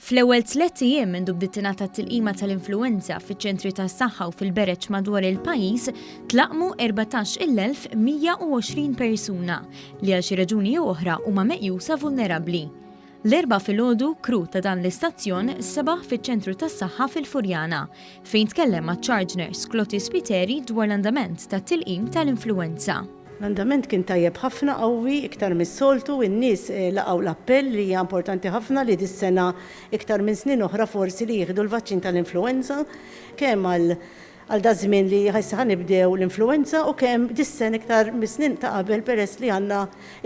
Fl-ewwel Tlett Ijiem minn bdiet tingħata t-tilqima tal-influwenza fiċ-Ċentri tas-Saħħa u fil-bereġ madwar il-pajjiż tlaqmu 14,120 persuna li għal xi raġuni oħra huma meqjusa vulnerabbli. L-Erbgħa filgħodu kru ta' dan l-istazzjon sebaħ fiċ-Ċentru tas-Saħħa fil-Furjana fejn tkellem maċ-Charge Nurse Clotty Spiteri dwar l-andament tat-tilqim tal-influwenza. L-andament kien tajjeb ħafna qawwi iktar mis-soltu, in-nies laqgħu l-appell li hija importanti ħafna li dis-sena iktar minn snin oħra forsi li jieħdu l-vaċċin tal-influwenza kemm għal da żmien li ħajsa ħanibdew l-influwenza u kemm dis-sena iktar mis-snin ta' qabel peress li għandna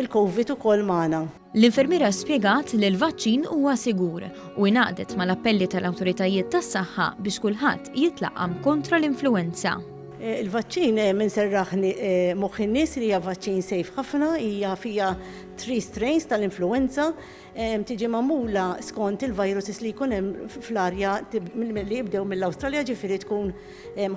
il-COVID ukoll magħna. L-infermiera spjegat li l-vaċċin huwa sigur u ngħaqdet mal-appelli tal-awtoritajiet tas-saħħa biex kulħadd jitlaqqam kontra l-influwenza. Il-vaċċin minn serraħni moħħ in-nies li hija vaċċin safe ħafna, hija fiha 3 strains tal-influwenza, tiġi magħmula skont il-viruses li jkun hemm fl-arja li jibdew mill-Awstralja ġifieri tkun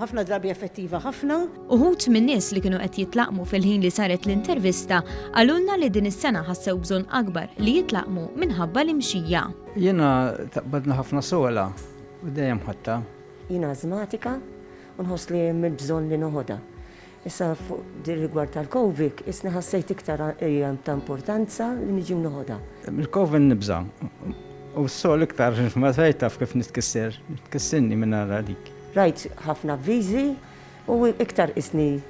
ħafna drabi effettiva ħafna. Uħud minn nies li kienu qed jitlaqmu fil-ħin li saret l-intervista għalulna li din is-sena ħassew bżonn akbar li jitlaqmu minħabba l-imxija. Jiena taqbadna ħafna sola u dejjem ħatta. Jiena asmatika u nħoss li hemm il-bżonn li noħodha. Issa fuq dir rigward tal-COVID, isni ħassejt iktar ta' importanza li niġi noħodha. Il-COVID nibża u s-sol iktar ma taf kif nitkisser, tkissinni minn ara dik. Rajt ħafna viżi u iktar isni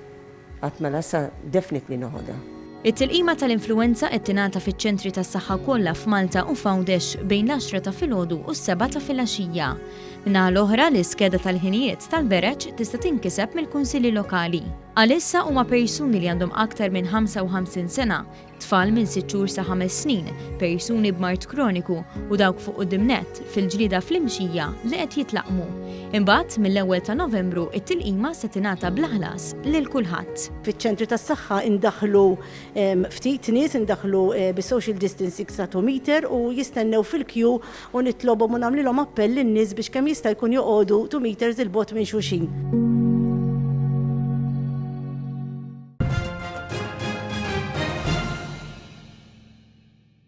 għatmela sa definitely noħodha. It-tilqima tal-influwenza qed tingħata fiċ-ċentri tas-saħħa kollha f'Malta u f'Għawdex bejn l-10 ta' filgħodu u s-7 ta' filgħaxija. Minnaħa l-oħra l-iskeda tal-ħinijiet tal-bereġ tista' tinkiseb mill-kunsilli lokali. Għalissa huma persuni li għandhom aktar minn 55 sena, tfal minn 6 xhur sa 5 snin, persuni b'mart kroniku u dawk fuq qudiemnet fil-ġlieda fl-imxija li qed jitlaqmu. Imbagħad mill-ewwel ta' Novembru it-tilqima se tingħata bl-ħlas lil kulħadd. Fiċ-Ċentri tas-Saħħa indaħlu ftit nies indaħlu bi-social distancing sa 2 meter u jistennew fil-queue u nitlobhom u nagħmlilhom appell lin-nies biex kemm jista' jkun joqogħdu 2 meters il-bogħod minn xulxin.